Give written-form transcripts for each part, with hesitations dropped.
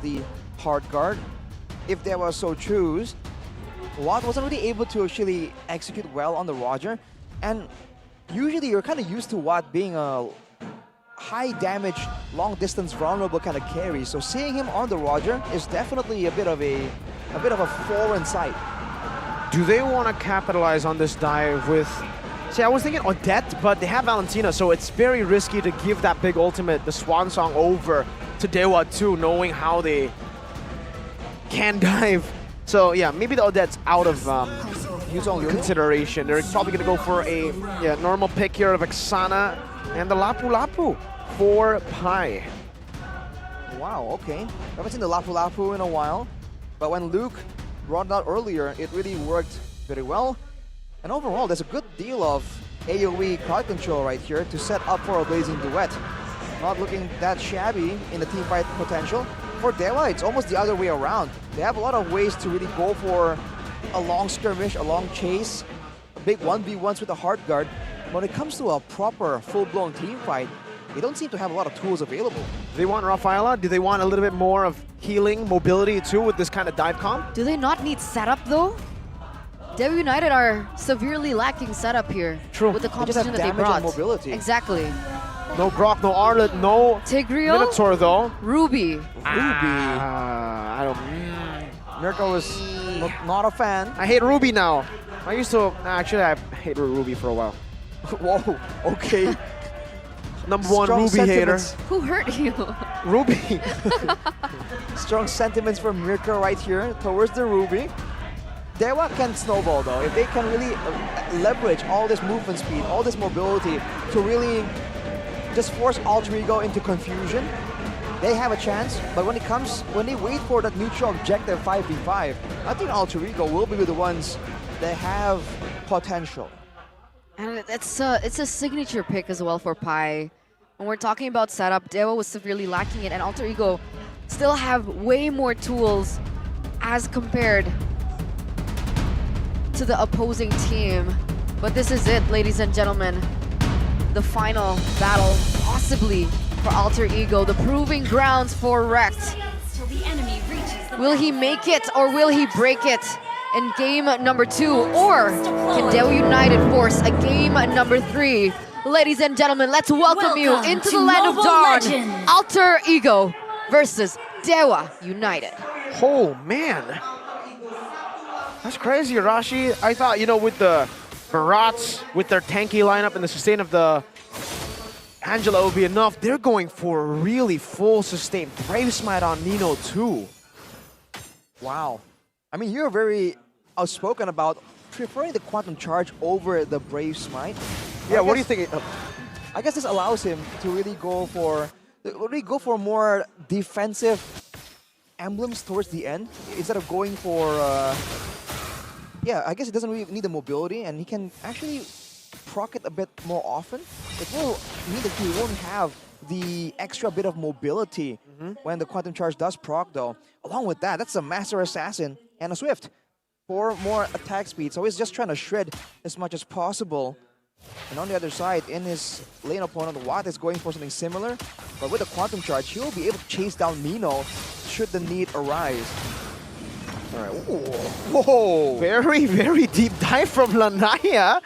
the hard guard. If they were so choose, Watt wasn't really able to actually execute well on the Roger. And usually you're kind of used to Watt being a high damage, long distance vulnerable kind of carry. So seeing him on the Roger is definitely a bit of a foreign sight. Do they want to capitalize on this dive with... See, I was thinking Odette, but they have Valentina, so it's very risky to give that big ultimate, the Swan Song, over to Dewa too, knowing how they can dive. So yeah, maybe the Odette's out of consideration. They're probably going to go for a normal pick here of Exana and the Lapu Lapu for Pi. Wow, okay. Haven't seen the Lapu Lapu in a while, but when Luke brought it out earlier, it really worked very well. And overall, there's a good deal of AoE crowd control right here to set up for a blazing duet. Not looking that shabby in the teamfight potential. For Dewa, it's almost the other way around. They have a lot of ways to really go for a long skirmish, a long chase, a big 1v1s with a hard guard. When it comes to a proper, full-blown teamfight, they don't seem to have a lot of tools available. Do they want Rafaela? Do they want a little bit more of healing, mobility too with this kind of dive comp? Do they not need setup though? Dewa United are severely lacking setup here. True. With the composition that they brought. And mobility. Exactly. No Grok, no Arlet, no Tigreal, Minotaur though. Ruby. I don't... Mirko was not a fan. I hate Ruby now. I used to... Actually, I hated Ruby for a while. Whoa, okay. Number one Strong Ruby sentiments. hater. Who hurt you? Ruby. Strong sentiments from Mirko right here towards the Ruby. Dewa can snowball though. If they can really leverage all this movement speed, all this mobility to really just force Alter Ego into confusion, they have a chance. But when they wait for that neutral objective 5v5, I think Alter Ego will be the ones that have potential. And it's a signature pick as well for Pi. When we're talking about setup, Dewa was severely lacking it, and Alter Ego still have way more tools as compared to the opposing team. But this is it, ladies and gentlemen. The final battle, possibly for Alter Ego, the proving grounds for Rekt. Will he make it or will he break it in game number 2? Or can Dewa United force a game number 3? Ladies and gentlemen, let's welcome you into the land of Dawn. Alter Ego versus Dewa United. Oh, man. That's crazy, Rashi. I thought, you know, with the Barats, with their tanky lineup and the sustain of the Angela would be enough. They're going for a really full sustain. Brave Smite on Nino too. Wow. I mean, you're very outspoken about preferring the Quantum Charge over the Brave Smite. Yeah, what do you think? I guess this allows him to really go for more defensive emblems towards the end instead of going for yeah, I guess he doesn't really need the mobility, and he can actually proc it a bit more often. It will mean that he won't have the extra bit of mobility when the Quantum Charge does proc though. Along with that, that's a Master Assassin and a Swift for more attack speed. So he's just trying to shred as much as possible. And on the other side, in his lane opponent, Watt is going for something similar. But with the Quantum Charge, he will be able to chase down Nino should the need arise. All right. Whoa. Very, very deep dive from Lanaya.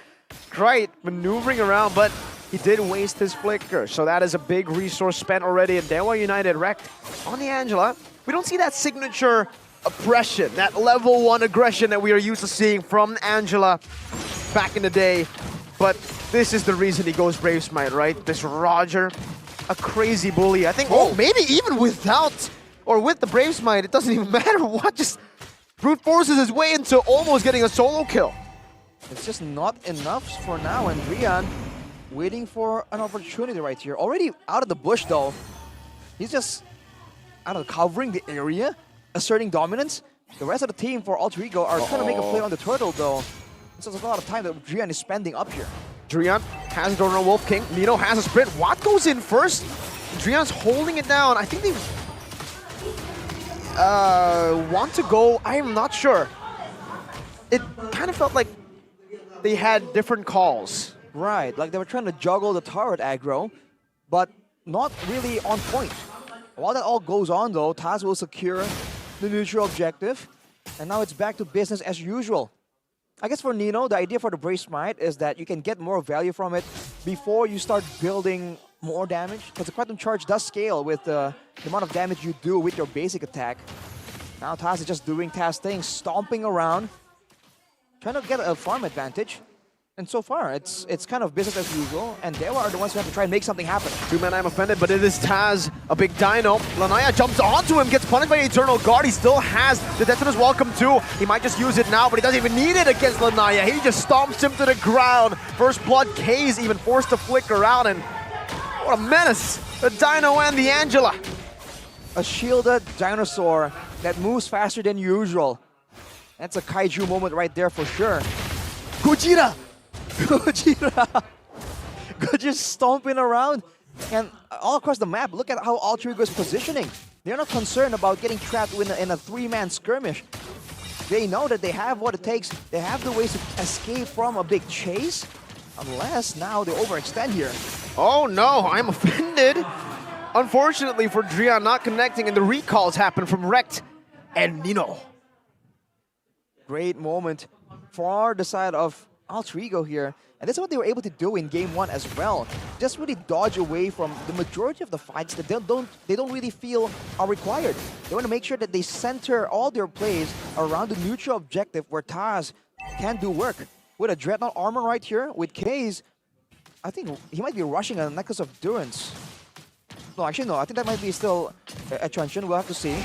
Great maneuvering around, but he did waste his flicker. So that is a big resource spent already. And Dewa United wrecked on the Angela. We don't see that signature oppression, that level 1 aggression that we are used to seeing from Angela back in the day. But this is the reason he goes Brave Smite, right? This Roger, a crazy bully. I think, maybe even without or with the Brave Smite, it doesn't even matter what, just brute forces his way into almost getting a solo kill. It's just not enough for now, and Rian waiting for an opportunity right here. Already out of the bush though. He's just, I don't know, covering the area, asserting dominance. The rest of the team for Alter Ego are trying to make a play on the turtle though. So there's a lot of time that Drian is spending up here. Drian has Donor Wolf King. Nino has a sprint. Watt goes in first. Drian's holding it down. I think they want to go. I am not sure. It kind of felt like they had different calls. Right, like they were trying to juggle the turret aggro, but not really on point. While that all goes on though, Taz will secure the neutral objective. And now it's back to business as usual. I guess for Nino, the idea for the Brave Smite is that you can get more value from it before you start building more damage. Because the Quantum Charge does scale with the amount of damage you do with your basic attack. Now Taz is just doing Taz things, stomping around, trying to get a farm advantage. And so far, it's kind of business as usual, and Dewa are the ones who have to try and make something happen. Two-man, I'm offended, but it is Taz, a big dino. Lanaya jumps onto him, gets punished by Eternal Guard. He still has the Detona's Welcome too. He might just use it now, but he doesn't even need it against Lanaya. He just stomps him to the ground. First Blood K's even forced to flicker out, and what a menace! The Dino and the Angela. A shielded dinosaur that moves faster than usual. That's a kaiju moment right there for sure. Gojira! Gojira! Just stomping around. And all across the map, look at how Alter Ego is positioning. They're not concerned about getting trapped in a three-man skirmish. They know that they have what it takes. They have the ways to escape from a big chase. Unless now they overextend here. Oh no, I'm offended. Unfortunately for Drian, not connecting, and the recalls happen from Rekt and Nino. Great moment for the side of Alter Ego here. And that's what they were able to do in game 1 as well. Just really dodge away from the majority of the fights that they don't really feel are required. They want to make sure that they center all their plays around the neutral objective where Taz can do work. With a Dreadnought armor right here, with K's, I think he might be rushing a Necklace of Durance. No, actually no, I think that might be still a truncheon, we'll have to see.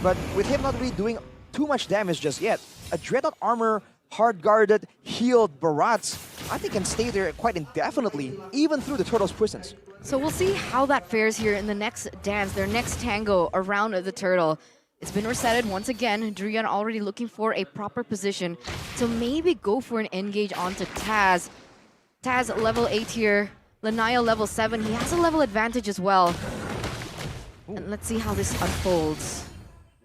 But with him not really doing too much damage just yet, a Dreadnought armor, hard-guarded, healed Barats, I think can stay there quite indefinitely, even through the Turtle's prisons. So we'll see how that fares here in the next dance, their next tango around the Turtle. It's been resetted once again. Drian already looking for a proper position to maybe go for an engage onto Taz. Taz level 8 here, Lanaya level 7. He has a level advantage as well. Ooh. And let's see how this unfolds.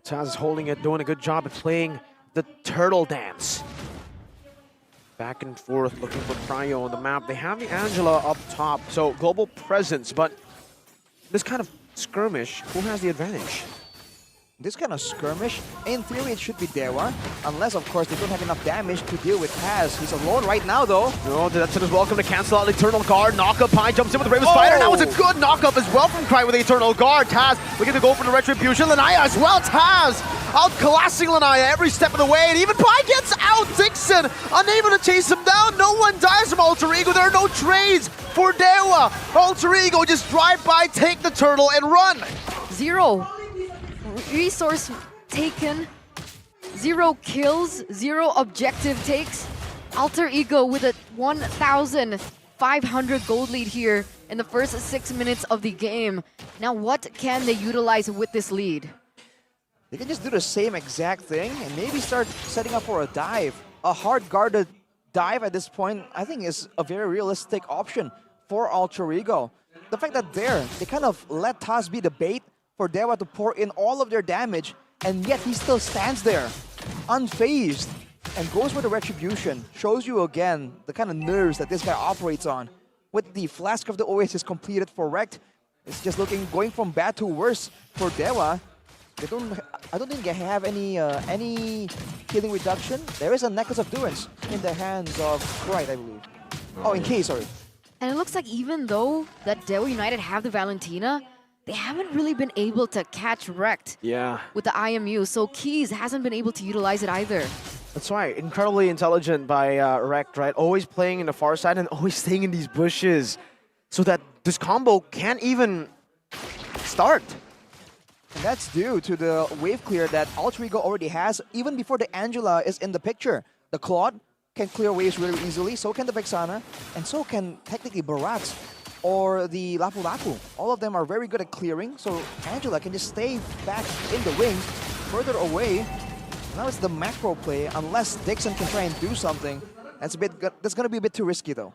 Taz is holding it, doing a good job at playing the turtle dance. Back and forth, looking for Cryo on the map. They have the Angela up top, so global presence, but this kind of skirmish, who has the advantage? This kind of skirmish, in theory it should be Dewa, unless of course they don't have enough damage to deal with Taz. He's alone right now though. No, that's welcome to cancel out the Eternal Guard. Knock-up, Pie jumps in with the Bravest Spider. Now it's a good knock-up as well from Cry with the Eternal Guard. Taz looking to go for the Retribution. Lanaya as well. Taz out-classing Lanaya every step of the way, and even Pie gets out. Dixon unable to chase him down. No one dies from Alter Ego. There are no trades for Dewa. Alter Ego just drive by, take the turtle, and run. 0 resource taken, 0 kills, 0 objective takes. Alter Ego with a 1,500 gold lead here in the first 6 minutes of the game. Now what can they utilize with this lead? They can just do the same exact thing and maybe start setting up for a dive. A hard-guarded dive at this point, I think, is a very realistic option for Alter Ego. The fact that they kind of let Taz be the bait for Dewa to pour in all of their damage, and yet he still stands there, unfazed, and goes for the Retribution. Shows you again the kind of nerves that this guy operates on. With the Flask of the Oasis completed for Rekt, it's just going from bad to worse for Dewa. I don't think they have any healing reduction. There is a Necklace of Durance in the hands of Bright, I believe. Oh, in K, sorry. And it looks like even though that Dewa United have the Valentina, they haven't really been able to catch Rekt with the IMU, so Keys hasn't been able to utilize it either. That's right, incredibly intelligent by Rekt, right? Always playing in the far side and always staying in these bushes so that this combo can't even start. And that's due to the wave clear that Alter Ego already has, even before the Angela is in the picture. The Claude can clear waves really easily, so can the Vexana, and so can technically Barats or the Lapu Lapu. All of them are very good at clearing, so Angela can just stay back in the wings, further away. Now it's the macro play, unless Dixon can try and do something. That's gonna be a bit too risky though.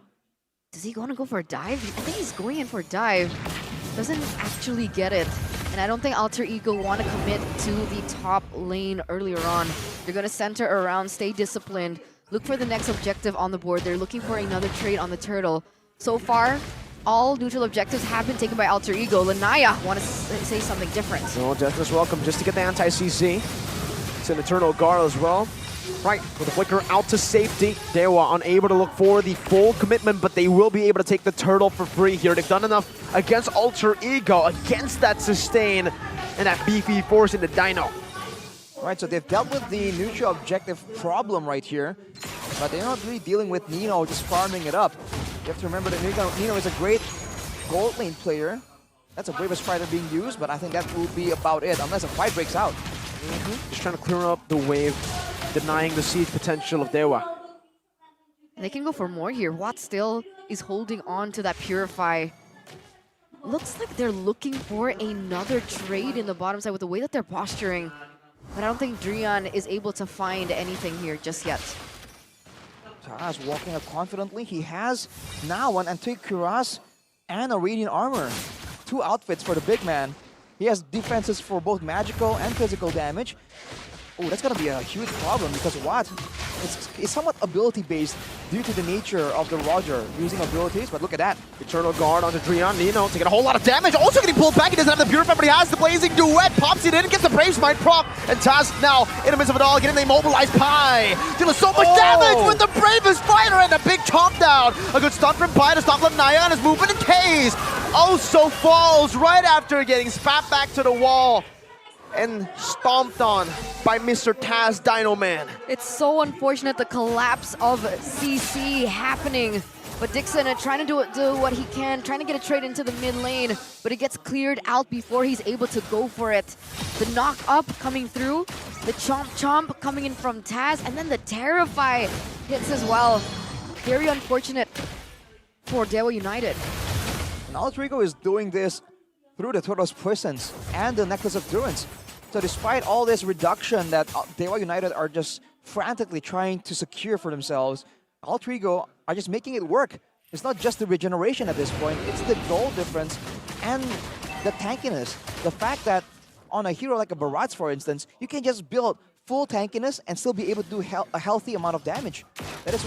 Is he gonna go for a dive? I think he's going in for a dive. Doesn't actually get it. And I don't think Alter Ego want to commit to the top lane earlier on. They're gonna center around, stay disciplined, look for the next objective on the board. They're looking for another trade on the turtle. So far, all neutral objectives have been taken by Alter Ego. Lanaya want to say something different. No, Death is welcome just to get the anti-CC. It's an Eternal Guard as well. Right, with the flicker out to safety. Dewa unable to look for the full commitment, but they will be able to take the turtle for free here. They've done enough against Alter Ego, against that sustain, and that beefy force in the Dino. Right, so they've dealt with the neutral objective problem right here, but they're not really dealing with Nino just farming it up. You have to remember that Nino is a great gold lane player. That's a Bravest Fighter being used, but I think that will be about it, unless a fight breaks out. Just trying to clear up the wave, denying the siege potential of Dewa. They can go for more here. Watt still is holding on to that Purify. Looks like they're looking for another trade in the bottom side with the way that they're posturing. But I don't think Drian is able to find anything here just yet. Taz walking up confidently. He has now an Antique Cuirass and a Radiant Armor. 2 outfits for the big man. He has defenses for both magical and physical damage. Oh, that's gonna be a huge problem because Watt is somewhat ability-based due to the nature of the Roger using abilities, but look at that. Eternal Guard onto Drian. Nino taking a whole lot of damage. Also getting pulled back. He doesn't have the Purify, but he has the Blazing Duet. Pops it in, gets the Brave Smite proc. And Taz now in the midst of it all, getting the Immobilized Pie. Dealing so much damage with the Bravest Fighter and a big chomp down. A good stun from Pie to stop Lanaya on his movement, and K's also falls right after getting spat back to the wall and stomped on by Mr. Taz Dino Man. It's so unfortunate, the collapse of CC happening. But Dixon trying to do what he can, trying to get a trade into the mid lane, but it gets cleared out before he's able to go for it. The knock up coming through, the chomp chomp coming in from Taz, and then the Terrify hits as well. Very unfortunate for Dewa United. And Alter Ego is doing this through the Turtle's Presence and the Necklace of Durance. So despite all this reduction that Dewa United are just frantically trying to secure for themselves, Alter Ego are just making it work. It's not just the regeneration at this point, it's the goal difference and the tankiness. The fact that on a hero like a Barats, for instance, you can just build full tankiness and still be able to do a healthy amount of damage. That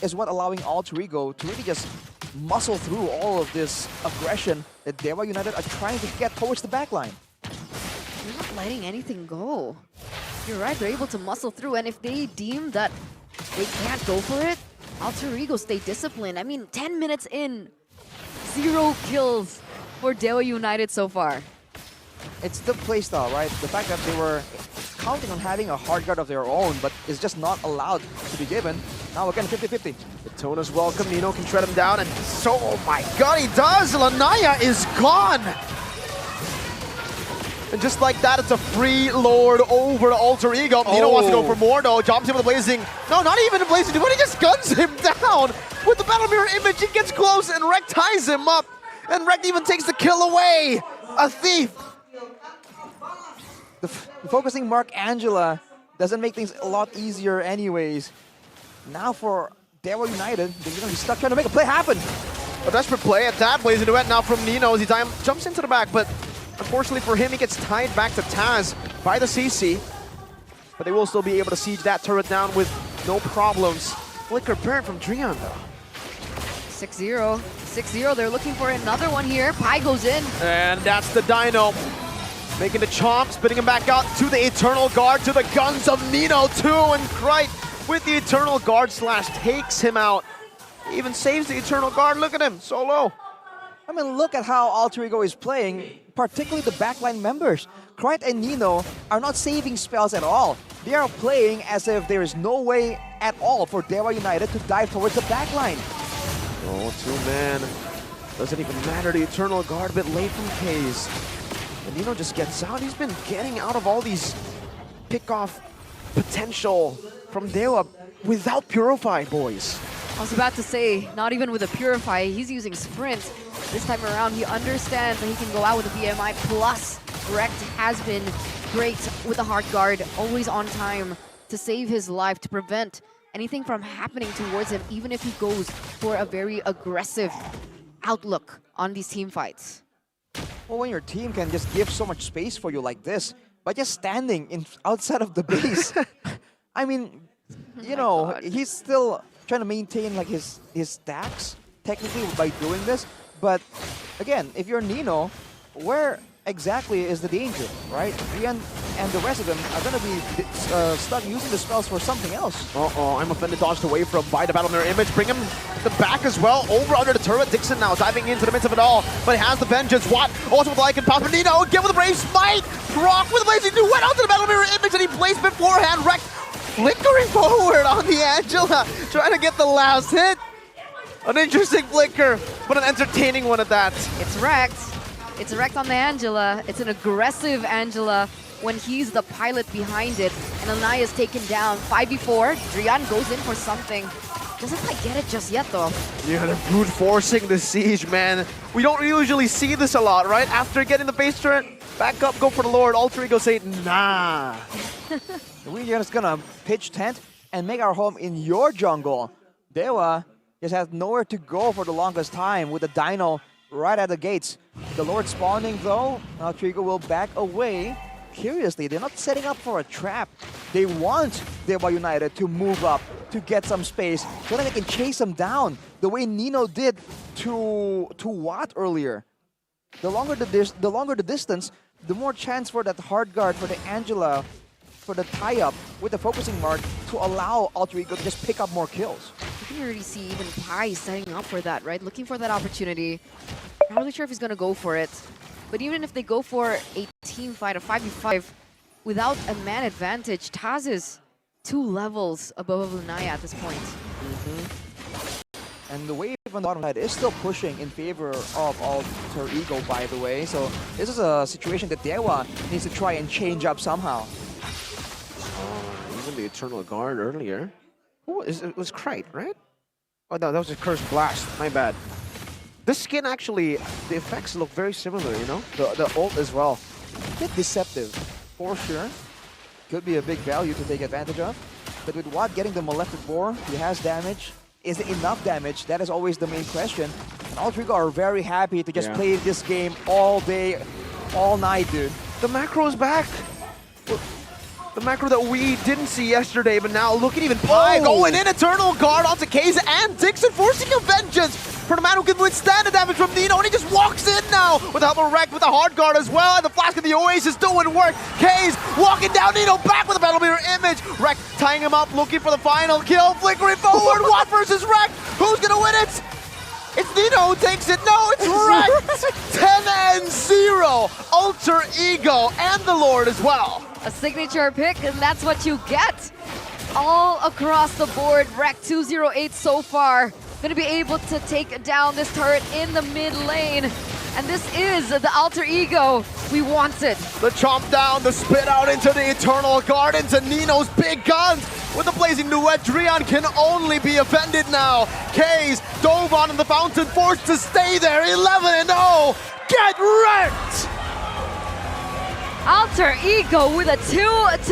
is what allowing Alter Ego to really just muscle through all of this aggression that Dewa United are trying to get towards the backline. They're not letting anything go. You're right, they're able to muscle through, and if they deem that they can't go for it, Alter Ego stay disciplined. I mean, 10 minutes in, 0 kills for Dewa United so far. It's the playstyle, right? The fact that they were counting on having a hard guard of their own, but it's just not allowed to be given. Now again, 50-50. Daytona's welcome. Nino can tread him down, and so, oh my god, he does! Lanaya is gone! And just like that, it's a free lord over to Alter Ego. Nino wants to go for more though. Jumps him with the Blazing. No, not even a Blazing Duet. He just guns him down with the Battle Mirror image. He gets close and Rekt ties him up. And Rekt even takes the kill away. A thief. The focusing Mark Angela doesn't make things a lot easier anyways. Now for Dewa United, they're going to be stuck trying to make a play happen. A desperate play at that Blazing Duet now from Nino as he jumps into the back, but unfortunately for him, he gets tied back to Taz by the CC. But they will still be able to siege that turret down with no problems. Flicker burn from Drian though. 6-0. 6-0, they're looking for another one here. Pi goes in. And that's the Dino. Making the chomp, spitting him back out to the Eternal Guard, to the guns of Nino too. And Krite with the Eternal Guard slash takes him out. He even saves the Eternal Guard. Look at him, solo. I mean, look at how Alter Ego is playing, particularly the backline members. Krite and Nino are not saving spells at all. They are playing as if there is no way at all for Dewa United to dive towards the backline. Oh, 2-man. Doesn't even matter. The Eternal Guard a bit late from K's. And Nino just gets out. He's been getting out of all these pick-off potential from Dewa without Purify, boys. I was about to say, not even with a Purify, he's using Sprint. This time around, he understands that he can go out with a BMI plus. Rekt has been great with the hard guard, always on time to save his life, to prevent anything from happening towards him, even if he goes for a very aggressive outlook on these team fights. Well, when your team can just give so much space for you like this, by just standing outside of the base, I mean, you know, he's still trying to maintain like his stacks technically by doing this, But again, if you're Nino, where exactly is the danger, right? Rian and the rest of them are going to be stuck using the spells for something else. Uh-oh, I'm offended, dodged away from by the battle mirror image. Bring him the back as well, over under the turret. Dixon now diving into the midst of it all, but he has the vengeance. Watt also with the Lycan pass, but Nino get with the brave smite. Rock with the blazing duet onto the battle mirror image, and he placed beforehand. Wrecked flickering forward on the Angela, trying to get the last hit. An interesting flicker, but an entertaining one at that. It's wrecked. It's wrecked on the Angela. It's an aggressive Angela when he's the pilot behind it. And Anaya's taken down. 5v4. Drian goes in for something. Doesn't quite get it just yet, though. Yeah, they're brute forcing the siege, man. We don't usually see this a lot, right? After getting the base turret, back up, go for the Lord. Alter Ego say, nah. We're just gonna pitch tent and make our home in your jungle. Dewa just has nowhere to go for the longest time with the Dino right at the gates. The Lord spawning though, now Trigo will back away. Curiously, they're not setting up for a trap. They want Dewa United to move up, to get some space, so that they can chase them down the way Nino did to Watt earlier. The longer the distance, the more chance for that hard guard, for the Angela, for the tie-up with the focusing mark to allow Alter Ego to just pick up more kills. You can already see even Pai setting up for that, right? Looking for that opportunity. Not really sure if he's going to go for it. But even if they go for a team fight, a 5v5, without a man advantage, Taz is 2 levels above Lanaya at this point. And the wave on the bottom side is still pushing in favor of Alter Ego, by the way. So this is a situation that Dewa needs to try and change up somehow. Even the Eternal Guard earlier. It was Krite, right? Oh no, that was a Cursed Blast. My bad. This skin actually, the effects look very similar, you know? The ult as well. A bit deceptive, for sure. Could be a big value to take advantage of. But with Watt getting the Malefic Boar, he has damage. Is it enough damage? That is always the main question. And Alter Ego are very happy to just play this game all day, all night, dude. The macro is back. The macro that we didn't see yesterday, but now look at even Pai going in. Eternal Guard onto Kaze and Dixon forcing a vengeance for the man who can withstand the damage from Nino, and he just walks in now with the help of Wreck with the hard guard as well, and the flask of the Oasis doing work. Kaze walking down Nino, back with the battle mirror image. Wreck tying him up, looking for the final kill, flickering forward. Watt versus Wreck. Who's gonna win it? It's Nino who takes it. No, it's Wreck. 10-0. Alter Ego and the Lord as well. A signature pick, and that's what you get. All across the board, Wreck 208 so far. Gonna be able to take down this turret in the mid lane. And this is the Alter Ego we wanted. The chomp down, the spit out into the Eternal Guard, into Nino's big guns. With the blazing duet, Drian can only be offended now. Kaze dove on in the fountain, forced to stay there. 11-0. Get wrecked! Alter Ego with a 2-2